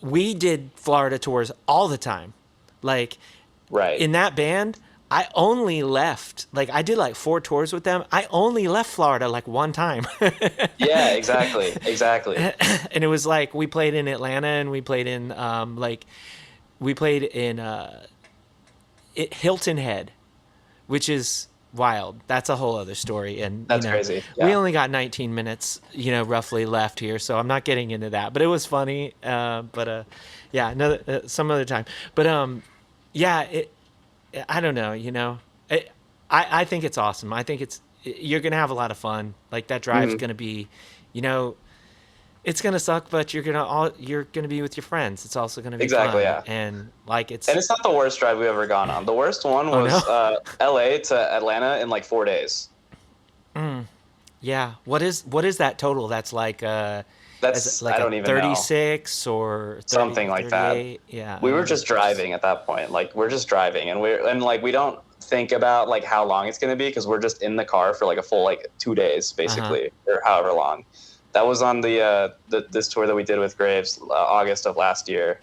we did Florida tours all the time. Like Right. in that band, I only left, like I did like 4 tours with them. I only left Florida like 1 time. Yeah, exactly. And it was like we played in Atlanta, and we played in Hilton Head, which is wild. That's a whole other story. And That's crazy. We Yeah. only got 19 minutes, roughly left here, so I'm not getting into that. But it was funny. Some other time. But I don't know. I think it's awesome. I think you're gonna have a lot of fun. Like that drive's gonna be, it's gonna suck, but you're gonna be with your friends. It's also gonna be Exactly, fun. yeah. And like it's And it's not the worst drive we've ever gone on. The worst one was LA to Atlanta in like 4 days. yeah. What is that total? That's like That's like I don't even 36 or 30, Something like that. 38? Yeah. We were just driving at that point. Like we're just driving, and we don't think about like how long it's going to be, because we're just in the car for like a full like 2 days basically, or however long. That was on this tour that we did with Graves, August of last year.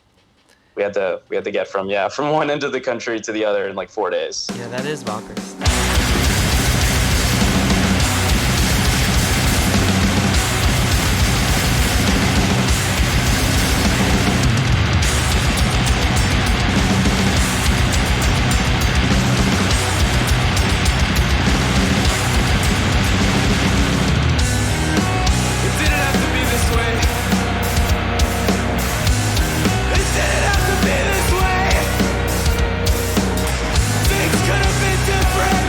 We had to get from one end of the country to the other in like 4 days. Yeah, that is bonkers. It didn't have to be this way. It didn't have to be this way. Things could have been different.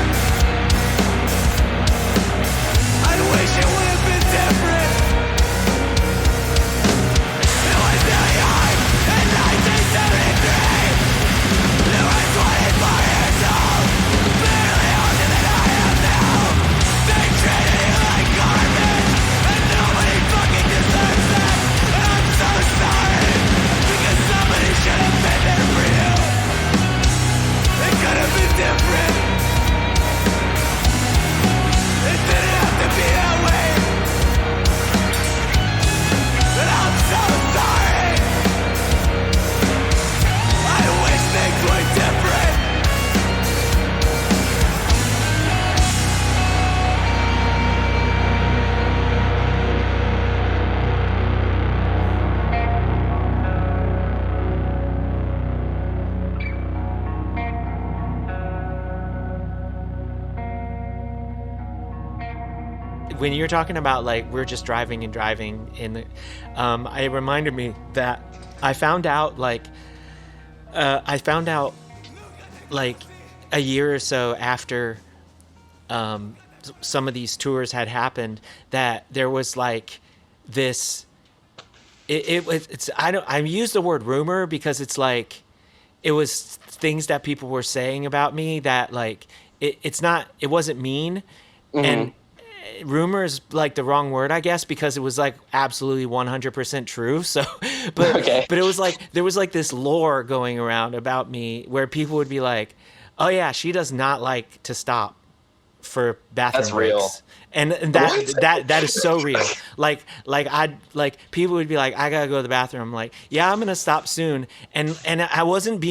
when you're talking about like we're just driving in the, it reminded me that I found out like a year or so after some of these tours had happened that there was like this. I use the word rumor because it's like it was things that people were saying about me that like it wasn't mean. And rumor is like the wrong word, I guess, because it was like absolutely 100% true. So, but it was like there was like this lore going around about me where people would be like, "Oh yeah, she does not like to stop for bathroom That's breaks." real. And that is so real. Like people would be like, "I gotta go to the bathroom." I'm like, "Yeah, I'm gonna stop soon." And I wasn't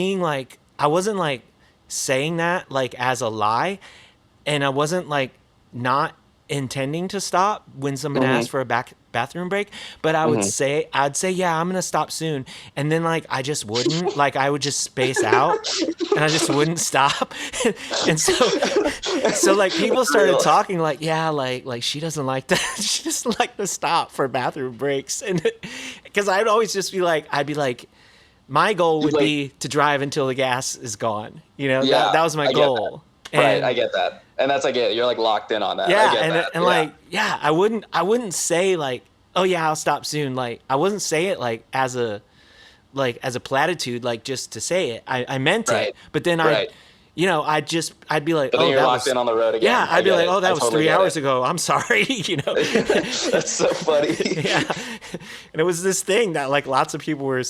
like saying that like as a lie, and I wasn't like not intending to stop when someone asked for a bathroom break, but I'd say, yeah, I'm gonna stop soon, and then like I just wouldn't, like I would just space out, and I just wouldn't stop, and so like people started talking like, yeah, like she doesn't like that, she doesn't like to stop for bathroom breaks, and because I'd always just be like, my goal would be to drive until the gas is gone, Yeah, that was my goal. Right, I get that. And that's like it. You're like locked in on that. Yeah, I get that. And like, yeah, I wouldn't say like, oh yeah, I'll stop soon. Like I wouldn't say it like as a platitude, like just to say it. I meant it, but then I'd be like, but then oh, you're locked in on the road again. Yeah, I'd be like, oh, that was totally 3 hours ago. I'm sorry, That's so funny. Yeah, and it was this thing that like lots of people were,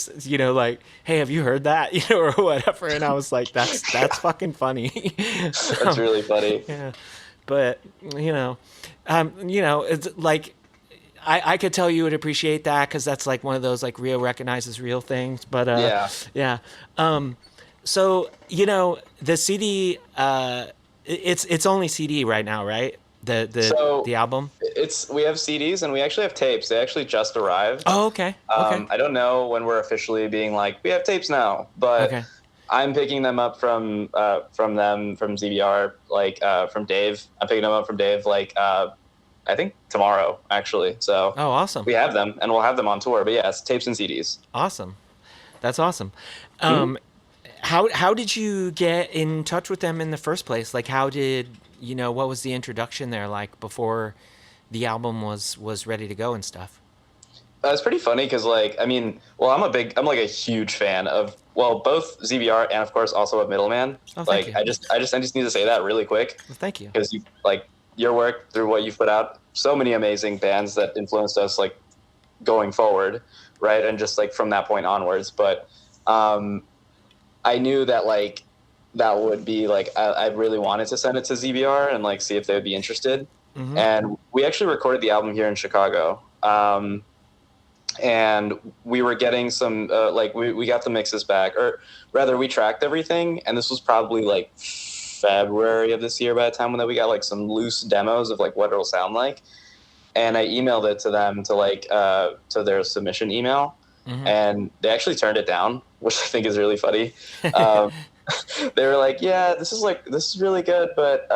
like, hey, have you heard that, or whatever, and I was like, that's fucking funny. That's really funny. Yeah, but it's like I could tell you would appreciate that because that's like one of those like real recognizes real things. But yeah. So the CD, it's only CD right now, right? The album. We have CDs and we actually have tapes. They actually just arrived. Oh, okay. I don't know when we're officially being like we have tapes now, but I'm picking them up from ZBR, like from Dave. I'm picking them up from Dave, like I think tomorrow actually. So awesome. We have them and we'll have them on tour. But yeah, it's tapes and CDs. Awesome, that's awesome. How did you get in touch with them in the first place? Like, how did what was the introduction there like before the album was ready to go and stuff? It's pretty funny because like I'm like a huge fan of both ZBR and of course also of Middleman. Oh, thank you. I just need to say that really quick. Well, thank you. Because you like your work through what you've put out, so many amazing bands that influenced us like going forward, right? And just like from that point onwards. But I knew that like that would be like I really wanted to send it to ZBR and like see if they would be interested. And we actually recorded the album here in Chicago. And we were getting some we got the mixes back, or rather we tracked everything, and this was probably like February of this year by the time that we got like some loose demos of like what it'll sound like. And I emailed it to them to like to their submission email, and they actually turned it down, which I think is really funny. They were like, yeah, this is really good, but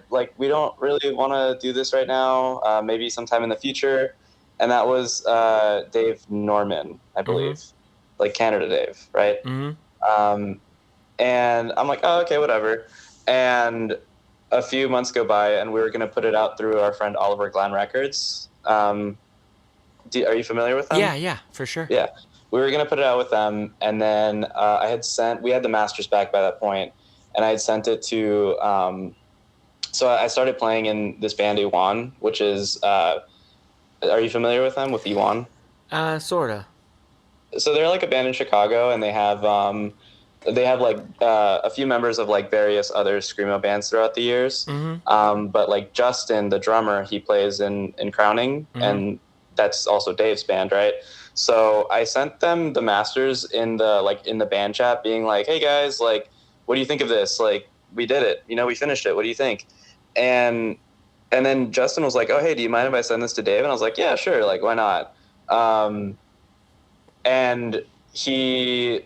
like we don't really want to do this right now, maybe sometime in the future. And that was Dave Norman, I believe, like Canada Dave, right? And I'm like, oh, okay, whatever. And a few months go by, and we were going to put it out through our friend Oliver Glenn Records. Are you familiar with them? Yeah, for sure. Yeah, we were going to put it out with them, and then we had the masters back by that point, and I had sent it to. So I started playing in this band Iwan, which is. Are you familiar with them, with Iwan? Sorta. So they're like a band in Chicago, and they have like a few members of like various other screamo bands throughout the years. But like Justin, the drummer, he plays in Crowning, and that's also Dave's band, right? So I sent them the masters in the band chat, being like, "Hey guys, like, what do you think of this? Like, we did it, we finished it. What do you think?" And then Justin was like, "Oh, hey, do you mind if I send this to Dave?" And I was like, "Yeah, sure. Like, why not?" And he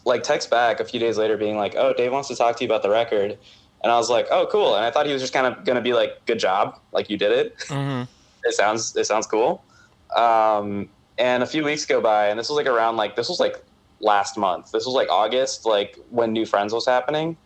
like texts back a few days later being like, "Oh, Dave wants to talk to you about the record." And I was like, "Oh, cool." And I thought he was just kind of going to be like, "Good job. Like, you did it." it sounds cool. And a few weeks go by, and this was like last month. This was like August, like when New Friends was happening.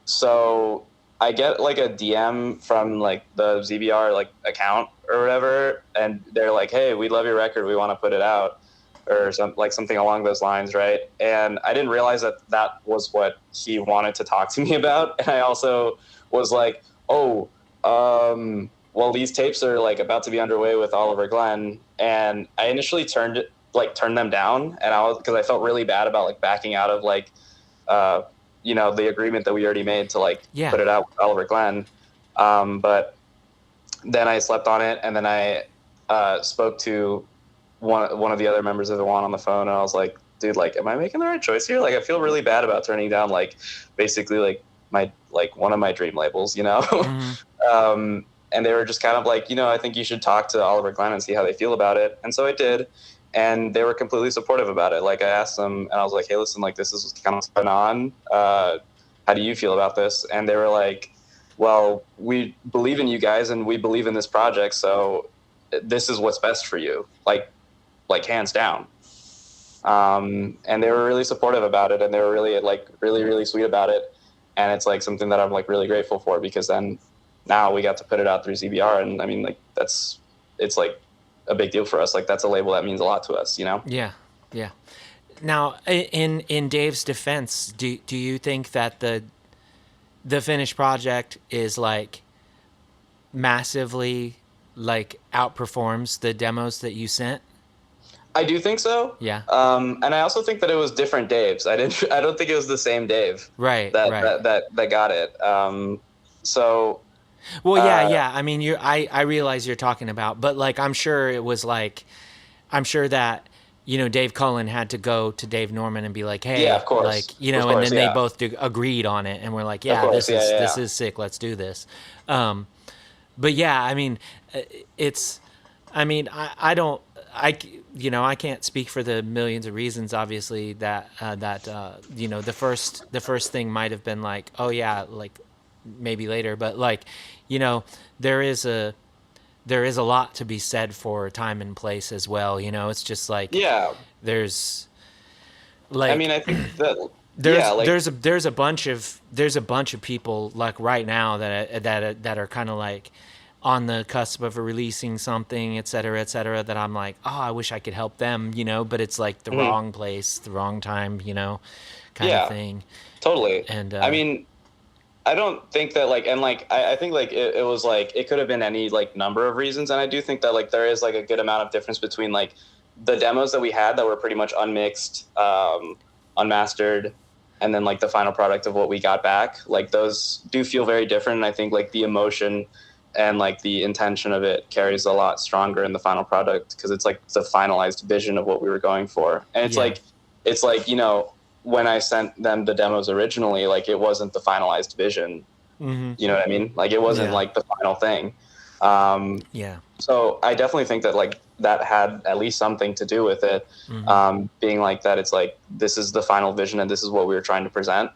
So I get like a DM from like the ZBR like account or whatever, and they're like, "Hey, we love your record. We want to put it out," or something along those lines, right? And I didn't realize that was what he wanted to talk to me about. And I also was like, "Oh, well, these tapes are like about to be underway with Oliver Glenn," and I initially turned them down, and because I felt really bad about like backing out of like, the agreement that we already made to like put it out with Oliver Glenn. But then I slept on it, and then I spoke to one of the other members of the One on the phone, and I was like, "Dude, like, am I making the right choice here? Like, I feel really bad about turning down like basically like my like one of my dream labels, you know." Mm-hmm. And they were just kind of like, I think you should talk to Oliver Glenn and see how they feel about it. And so I did. And they were completely supportive about it. Like I asked them and I was like, "Hey, listen, like this is kind of what's going on. How do you feel about this?" And they were like, "Well, we believe in you guys and we believe in this project. So this is what's best for you. Like hands down." And they were really supportive about it. And they were really really sweet about it. And it's like something that I'm like really grateful for, because then now we got to put it out through ZBR. And I mean, like it's like a big deal for us. Like that's a label that means a lot to us, Yeah. Now, in Dave's defense, do you think that the finished project is like massively like outperforms the demos that you sent? I do think so. Yeah. And I also think that it was different Daves. I don't think it was the same Dave. Right. That got it. So. Well, yeah. I mean, I realize you're talking about, but like, I'm sure that, Dave Cullen had to go to Dave Norman and be like, "Hey," yeah, of course. Like, and then they both agreed on it, and we're like, "Yeah, this is sick. Let's do this." But yeah, I mean, I can't speak for the millions of reasons, obviously, that the first thing might have been like, "Oh yeah," like maybe later, but like, there is a lot to be said for time and place as well. It's just like, there's like, I mean, I think that there's a bunch of people like right now that are kind of like on the cusp of releasing something, et cetera, that I'm like, oh, I wish I could help them, but it's like the wrong place, the wrong time, kind of thing. Totally. And I mean, I don't think that like, and like, I think like it was like, it could have been any like number of reasons. And I do think that like there is like a good amount of difference between like the demos that we had that were pretty much unmixed, unmastered, and then like the final product of what we got back. Like those do feel very different. And I think like the emotion and like the intention of it carries a lot stronger in the final product, because it's like the finalized vision of what we were going for. And it's like, when I sent them the demos originally, like it wasn't the finalized vision. Mm-hmm. You know what I mean? Like it wasn't like the final thing. So I definitely think that like that had at least something to do with it. Mm-hmm. Being like that, it's like, this is the final vision and this is what we were trying to present.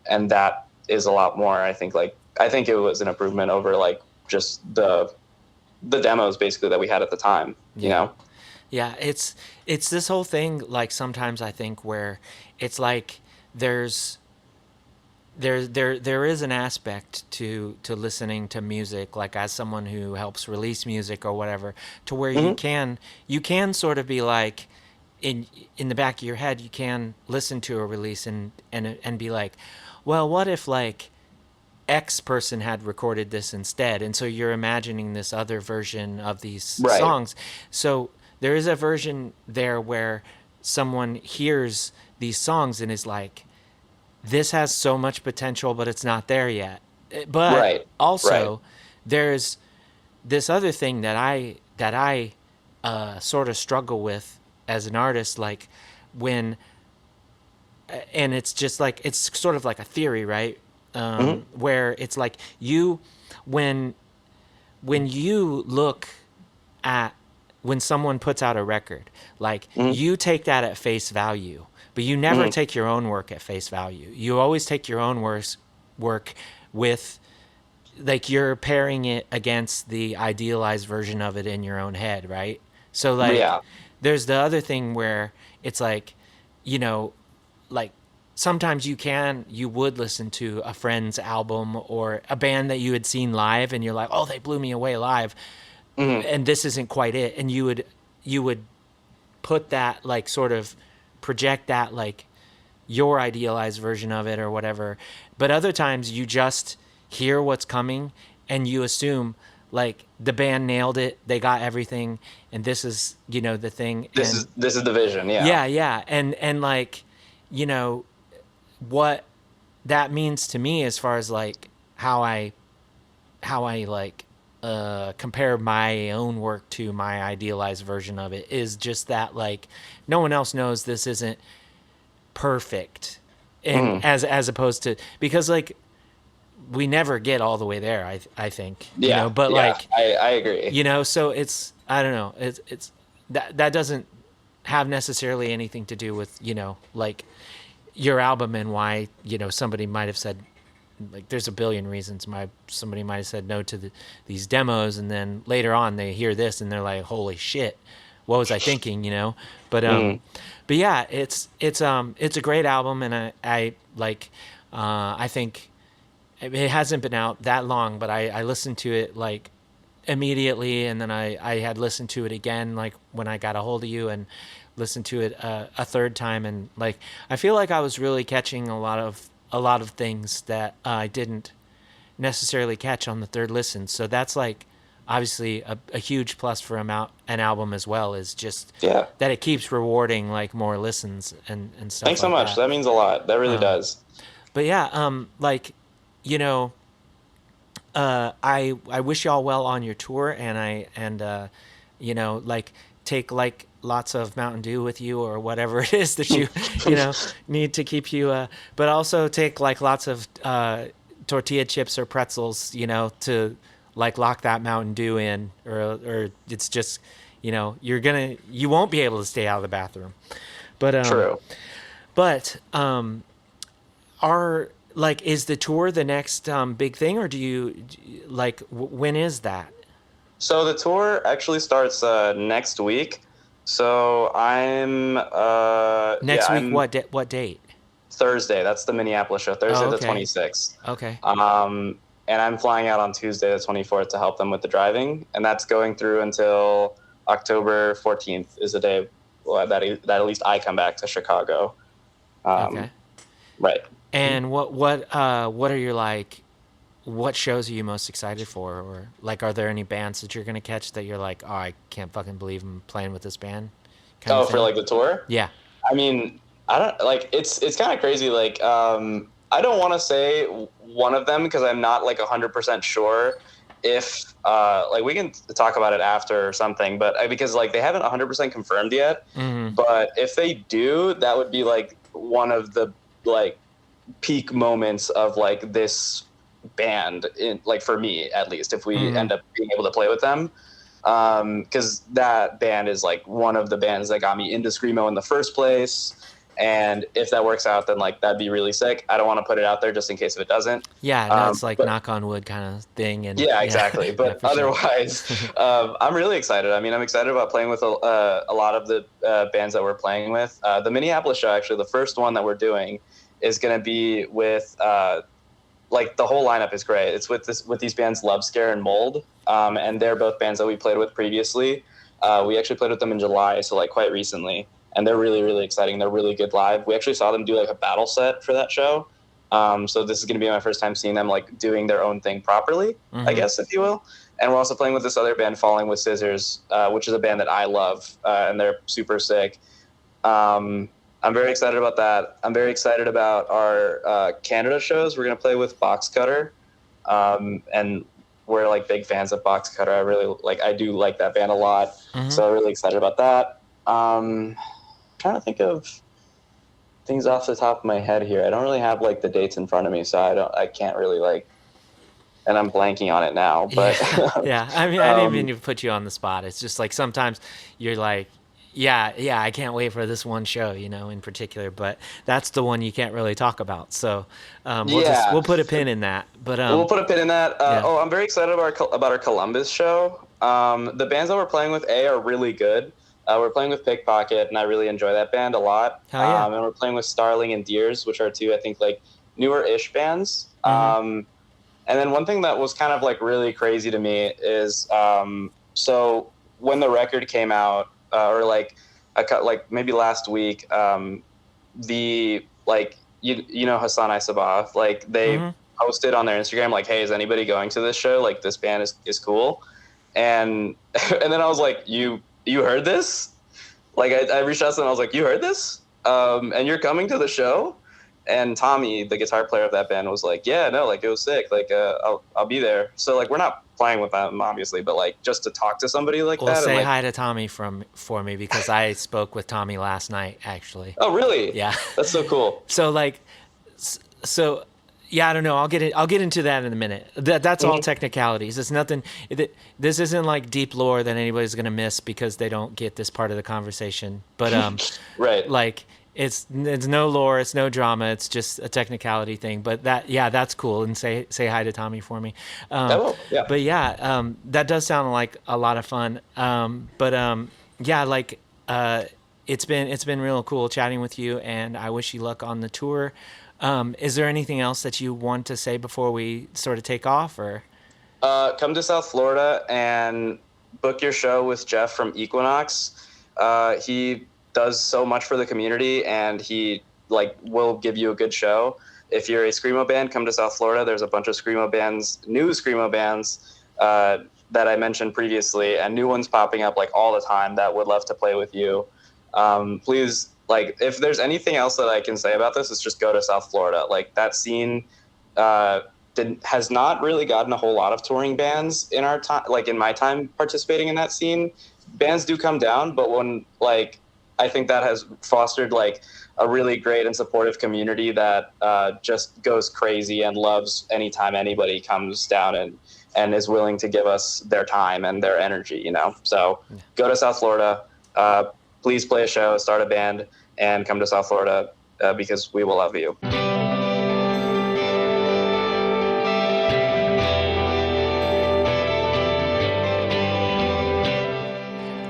And that is a lot more. I think it was an improvement over like just the demos basically that we had at the time, Yeah, it's this whole thing, like sometimes I think where it's like there is an aspect to listening to music, like as someone who helps release music or whatever, to where mm-hmm. you can sort of be like in the back of your head, you can listen to a release and be like, well, what if like X person had recorded this instead? And so you're imagining this other version of these songs. So there is a version there where someone hears these songs and is like, this has so much potential, but it's not there yet. But also there's this other thing that I sort of struggle with as an artist, like and it's just like, it's sort of like a theory, right? Mm-hmm. Where it's like when you look at, when someone puts out a record, like mm-hmm. you take that at face value, but you never mm-hmm. take your own work at face value. You always take your own work with like you're pairing it against the idealized version of it in your own head, right? So like Yeah. there's the other thing where it's like, you know, like sometimes you would listen to a friend's album or a band that you had seen live and you're like, oh, they blew me away live, and this isn't quite it, and you would put that, like, sort of project that, like, your idealized version of it or whatever. But other times you just hear what's coming and you assume, like, the band nailed it, they got everything, and this is, you know, the thing. This is the vision. Yeah. And like, you know, what that means to me as far as like how I like compare my own work to my idealized version of it is just that, like, no one else knows this isn't perfect, and as opposed to, because like we never get all the way there, I think, you know, but like I agree, you know, so it's, I don't know, it's that doesn't have necessarily anything to do with, you know, like your album and why, you know, somebody might have said, like, there's a billion reasons somebody might have said no to these demos, and then later on they hear this and they're like, holy shit, what was I thinking, you know? But yeah, it's a great album, and I like, I think it hasn't been out that long, but I listened to it like immediately, and then I had listened to it again, like when I got a hold of you, and listened to it a third time, and like I feel like I was really catching a lot of things that I didn't necessarily catch on the third listen. So that's like obviously a huge plus for an album as well, is just that it keeps rewarding like more listens and stuff. Thanks so like much. That means a lot. That really does. But yeah, like, you know, I wish y'all well on your tour, and you know, like, take like lots of Mountain Dew with you or whatever it is that you you know need to keep you, but also take like lots of tortilla chips or pretzels, you know, to like lock that Mountain Dew in, or it's just, you know, you won't be able to stay out of the bathroom. But True. But like, is the tour the next big thing, or do you like, when is that? So the tour actually starts next week. So I'm next week. What date? Thursday. That's the Minneapolis show. Thursday the 26th. Okay. And I'm flying out on Tuesday the 24th to help them with the driving, and that's going through until October 14th is the day that at least I come back to Chicago. Okay. Right. And what are your, like, what shows are you most excited for? Or like, are there any bands that you're going to catch that you're like, oh, I can't fucking believe I'm playing with this band? For like the tour? Yeah. I mean, I don't, like, it's kind of crazy. Like, I don't want to say one of them because I'm not like 100% sure if, like, we can talk about it after or something, but because like they haven't 100% confirmed yet, but if they do, that would be like one of the like peak moments of like this band, in like, for me at least, if we end up being able to play with them, because that band is like one of the bands that got me into screamo in the first place, and if that works out, then like that'd be really sick. I don't want to put it out there just in case if it doesn't. No, it's like, but, knock on wood kind of thing. And yeah, exactly. But otherwise, sure. I'm really excited. I mean, I'm excited about playing with a lot of the bands that we're playing with. The Minneapolis show, actually, the first one that we're doing, is going to be with like, the whole lineup is great. It's with these bands Love Scare and Mold, and they're both bands that we played with previously. We actually played with them in July, so like quite recently, and they're really, really exciting. They're really good live. We actually saw them do like a battle set for that show, so this is going to be my first time seeing them like doing their own thing properly, I guess, if you will. And we're also playing with this other band, Falling with Scissors, which is a band that I love, and they're super sick. I'm very excited about that. I'm very excited about our Canada shows. We're going to play with Box Cutter, and we're like big fans of Box Cutter. I do like that band a lot, so I'm really excited about that. Trying to think of things off the top of my head here. I don't really have like the dates in front of me, so I can't really like, and I'm blanking on it now. But yeah. I mean, I didn't mean to put you on the spot. It's just like sometimes you're like, yeah, I can't wait for this one show, you know, in particular, but that's the one you can't really talk about. So we'll put a pin in that. But we'll put a pin in that. Yeah. Oh, I'm very excited about our Columbus show. The bands that we're playing with are really good. We're playing with Pickpocket, and I really enjoy that band a lot. Hell yeah. And we're playing with Starling and Deers, which are two, I think, like newer-ish bands. Mm-hmm. And then one thing that was kind of like really crazy to me is so when the record came out, or like maybe last week, the like you know Hassan Isabah, like they posted on their Instagram like, hey, is anybody going to this show? Like this band is cool. And and then I was like, you heard this? Like I reached out to them and I was like, you heard this? And you're coming to the show? And Tommy, the guitar player of that band, was like, yeah, no, like it was sick. Like I'll be there. So like we're not playing with them obviously, but like just to talk to somebody like well, that. Say and, like, hi to Tommy for me because I spoke with Tommy last night actually. Oh really? Yeah. That's so cool. So yeah, I don't know. I'll get into that in a minute. That's all technicalities. It's nothing. This isn't like deep lore that anybody's gonna miss because they don't get this part of the conversation. But right. Like it's no lore, it's no drama. It's just a technicality thing. But that's cool. And say hi to Tommy for me. Yeah. But yeah, that does sound like a lot of fun. Yeah, like it's been real cool chatting with you, and I wish you luck on the tour. Is there anything else that you want to say before we sort of take off, or? Come to South Florida and book your show with Jeff from Equinox. He does so much for the community, and he like will give you a good show. If you're a screamo band, come to South Florida. There's a bunch of screamo bands, new screamo bands that I mentioned previously, and new ones popping up like all the time that would love to play with you. Please. Like, if there's anything else that I can say about this, it's just go to South Florida. Like, that scene has not really gotten a whole lot of touring bands in our time, like in my time participating in that scene. Bands do come down, but when, like, I think that has fostered, like, a really great and supportive community that just goes crazy and loves anytime anybody comes down and is willing to give us their time and their energy, you know? So go to South Florida. Please play a show, start a band, and come to South Florida because we will love you.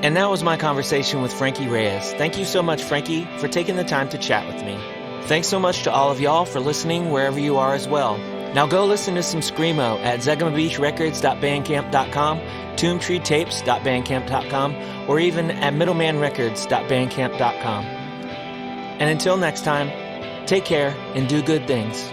And that was my conversation with Franky Reyes. Thank you so much, Franky, for taking the time to chat with me. Thanks so much to all of y'all for listening wherever you are as well. Now go listen to some Screamo at ZegamaBeachRecords.bandcamp.com, TombTreeTapes.bandcamp.com, or even at MiddlemanRecords.bandcamp.com. And until next time, take care and do good things.